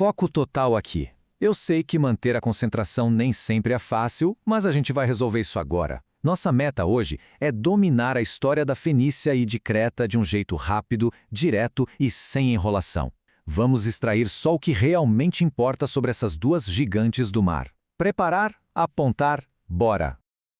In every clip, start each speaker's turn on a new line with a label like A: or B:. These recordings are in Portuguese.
A: Foco total aqui. Eu sei que manter a concentração nem sempre é fácil, mas a gente vai resolver isso agora. Nossa meta hoje é dominar a história da Fenícia e de Creta de um jeito rápido, direto e sem enrolação. Vamos extrair só o que realmente importa sobre essas duas gigantes do mar. Preparar, apontar, bora!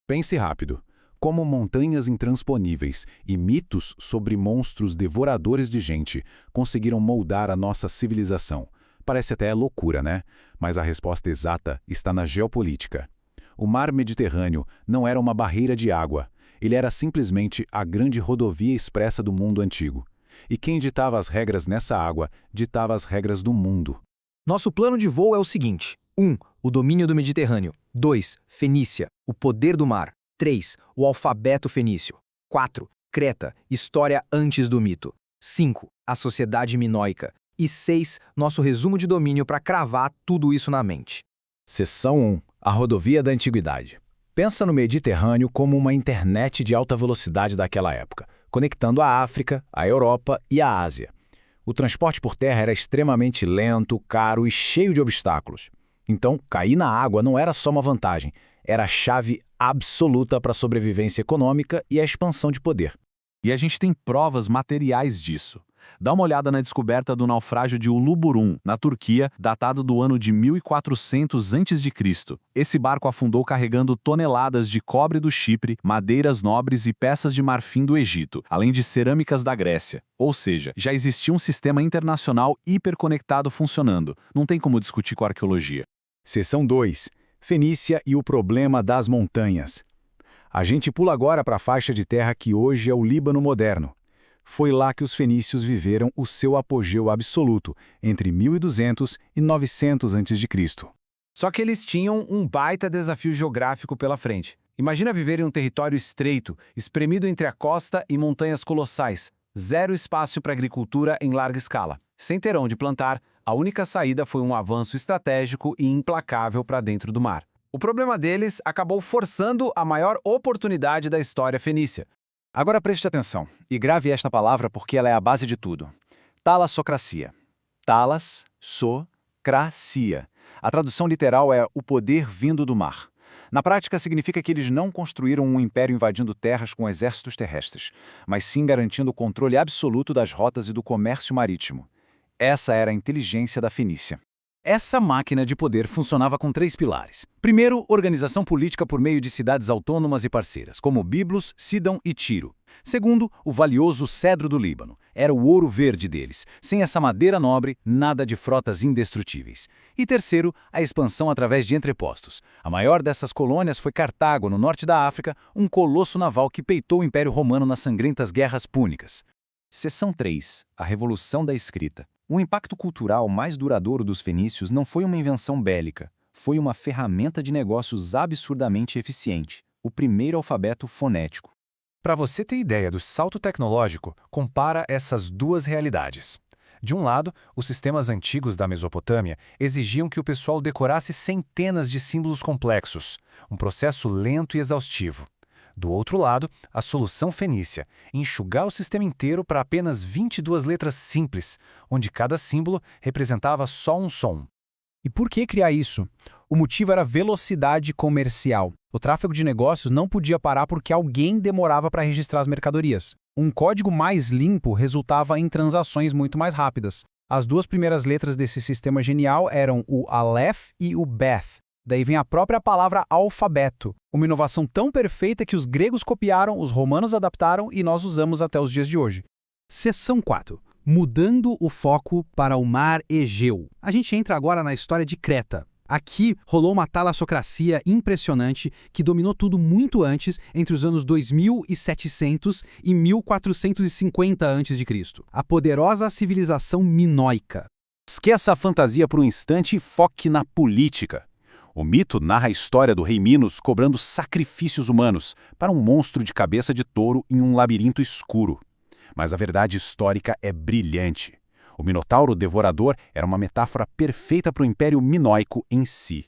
B: Pense rápido. Como montanhas intransponíveis e mitos sobre monstros devoradores de gente conseguiram moldar a nossa civilização? Parece até loucura, né? Mas a resposta exata está na geopolítica. O mar Mediterrâneo não era uma barreira de água. Ele era simplesmente a grande rodovia expressa do mundo antigo. E quem ditava as regras nessa água, ditava as regras do mundo.
C: Nosso plano de voo é o seguinte: 1. O domínio do Mediterrâneo. 2. Fenícia, o poder do mar. 3. O alfabeto fenício. 4. Creta, história antes do mito. 5. A sociedade minoica. E 6. Nosso resumo de domínio para cravar tudo isso na mente.
B: Seção 1. A rodovia da antiguidade. Pensa no Mediterrâneo como uma internet de alta velocidade daquela época, conectando a África, a Europa e a Ásia. O transporte por terra era extremamente lento, caro e cheio de obstáculos. Então, cair na água não era só uma vantagem, era a chave absoluta para a sobrevivência econômica e a expansão de poder.
D: E a gente tem provas materiais disso. Dá uma olhada na descoberta do naufrágio de Uluburun, na Turquia, datado do ano de 1400 a.C. Esse barco afundou carregando toneladas de cobre do Chipre, madeiras nobres e peças de marfim do Egito, além de cerâmicas da Grécia. Ou seja, já existia um sistema internacional hiperconectado funcionando. Não tem como discutir com a arqueologia.
B: Seção 2. Fenícia e o problema das montanhas. A gente pula agora para a faixa de terra que hoje é o Líbano moderno. Foi lá que os fenícios viveram o seu apogeu absoluto, entre 1200 e 900 a.C.
E: Só que eles tinham um baita desafio geográfico pela frente. Imagina viver em um território estreito, espremido entre a costa e montanhas colossais. Zero espaço para agricultura em larga escala. Sem ter onde plantar, a única saída foi um avanço estratégico e implacável para dentro do mar. O problema deles acabou forçando a maior oportunidade da história fenícia.
F: Agora preste atenção e grave esta palavra porque ela é a base de tudo. Talassocracia. Talassocracia. A tradução literal é o poder vindo do mar. Na prática, significa que eles não construíram um império invadindo terras com exércitos terrestres, mas sim garantindo o controle absoluto das rotas e do comércio marítimo. Essa era a inteligência da Fenícia. Essa máquina de poder funcionava com 3 pilares. Primeiro, organização política por meio de cidades autônomas e parceiras, como Biblos, Sidão e Tiro. Segundo, o valioso cedro do Líbano. Era o ouro verde deles. Sem essa madeira nobre, nada de frotas indestrutíveis. E terceiro, a expansão através de entrepostos. A maior dessas colônias foi Cartago, no norte da África, um colosso naval que peitou o Império Romano nas sangrentas guerras púnicas.
C: Seção 3. A Revolução da Escrita. O impacto cultural mais duradouro dos fenícios não foi uma invenção bélica, foi uma ferramenta de negócios absurdamente eficiente, o primeiro alfabeto fonético. Para você ter ideia do salto tecnológico, compara essas duas realidades. De um lado, os sistemas antigos da Mesopotâmia exigiam que o pessoal decorasse centenas de símbolos complexos, um processo lento e exaustivo. Do outro lado, a solução fenícia, enxugar o sistema inteiro para apenas 22 letras simples, onde cada símbolo representava só um som.
G: E por que criar isso? O motivo era velocidade comercial. O tráfego de negócios não podia parar porque alguém demorava para registrar as mercadorias. Um código mais limpo resultava em transações muito mais rápidas. As duas primeiras letras desse sistema genial eram o Aleph e o Beth. Daí vem a própria palavra alfabeto, uma inovação tão perfeita que os gregos copiaram, os romanos adaptaram e nós usamos até os dias de hoje.
H: Seção 4. Mudando o foco para o mar Egeu. A gente entra agora na história de Creta. Aqui rolou uma talassocracia impressionante que dominou tudo muito antes, entre os anos 2700 e 1450 a.C. A poderosa civilização minoica.
B: Esqueça a fantasia por um instante e foque na política. O mito narra a história do rei Minos cobrando sacrifícios humanos para um monstro de cabeça de touro em um labirinto escuro. Mas a verdade histórica é brilhante. O Minotauro devorador era uma metáfora perfeita para o Império Minoico em si.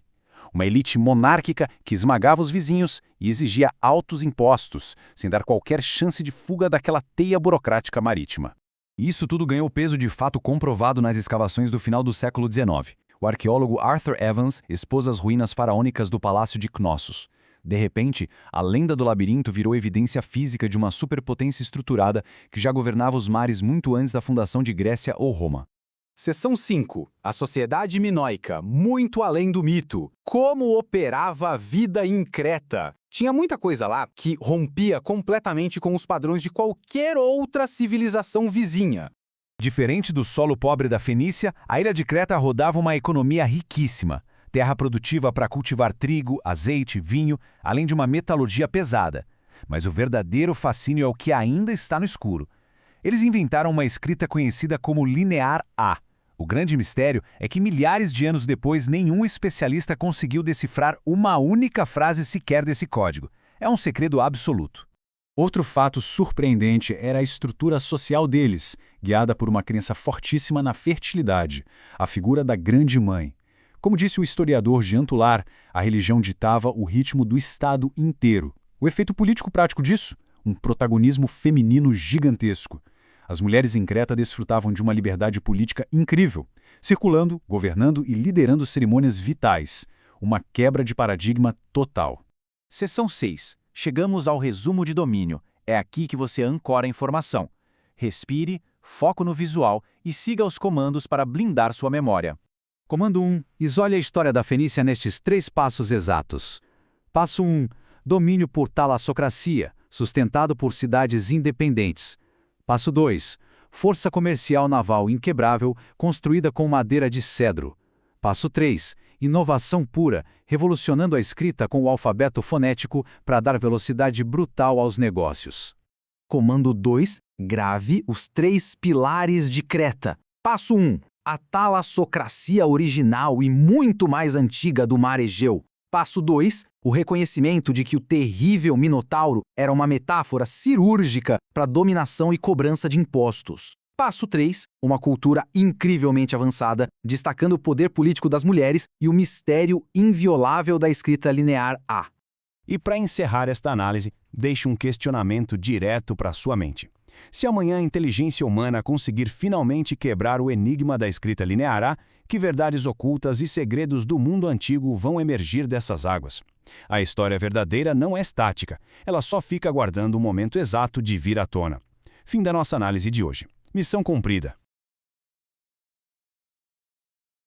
B: Uma elite monárquica que esmagava os vizinhos e exigia altos impostos, sem dar qualquer chance de fuga daquela teia burocrática marítima.
D: Isso tudo ganhou peso de fato comprovado nas escavações do final do século XIX.
C: O arqueólogo Arthur Evans expôs as ruínas faraônicas do Palácio de Knossos. De repente, a lenda do labirinto virou evidência física de uma superpotência estruturada que já governava os mares muito antes da fundação de Grécia ou Roma.
E: Seção 5. A sociedade minoica, muito além do mito. Como operava a vida em Creta? Tinha muita coisa lá que rompia completamente com os padrões de qualquer outra civilização vizinha.
A: Diferente do solo pobre da Fenícia, a ilha de Creta rodava uma economia riquíssima. Terra produtiva para cultivar trigo, azeite, vinho, além de uma metalurgia pesada. Mas o verdadeiro fascínio é o que ainda está no escuro. Eles inventaram uma escrita conhecida como Linear A. O grande mistério é que milhares de anos depois nenhum especialista conseguiu decifrar uma única frase sequer desse código. É um segredo absoluto.
B: Outro fato surpreendente era a estrutura social deles, guiada por uma crença fortíssima na fertilidade, a figura da Grande Mãe. Como disse o historiador Jean Toulart, a religião ditava o ritmo do Estado inteiro. O efeito político prático disso? Um protagonismo feminino gigantesco. As mulheres em Creta desfrutavam de uma liberdade política incrível, circulando, governando e liderando cerimônias vitais. Uma quebra de paradigma total.
C: Seção 6. Chegamos ao resumo de domínio. É aqui que você ancora a informação. Respire, foco no visual e siga os comandos para blindar sua memória.
I: Comando 1. Isole a história da Fenícia nestes 3 passos exatos. Passo 1. Domínio por talassocracia, sustentado por cidades independentes. Passo 2. Força comercial naval inquebrável, construída com madeira de cedro. Passo 3. Inovação pura, revolucionando a escrita com o alfabeto fonético para dar velocidade brutal aos negócios.
J: Comando 2. Grave os 3 pilares de Creta. Passo 1. A talassocracia original e muito mais antiga do mar Egeu. Passo 2. O reconhecimento de que o terrível Minotauro era uma metáfora cirúrgica para dominação e cobrança de impostos. Passo 3. Uma cultura incrivelmente avançada, destacando o poder político das mulheres e o mistério inviolável da escrita linear A.
K: E para encerrar esta análise, deixe um questionamento direto para sua mente. Se amanhã a inteligência humana conseguir finalmente quebrar o enigma da escrita linear A, que verdades ocultas e segredos do mundo antigo vão emergir dessas águas? A história verdadeira não é estática, ela só fica aguardando o momento exato de vir à tona. Fim da nossa análise de hoje. Missão cumprida.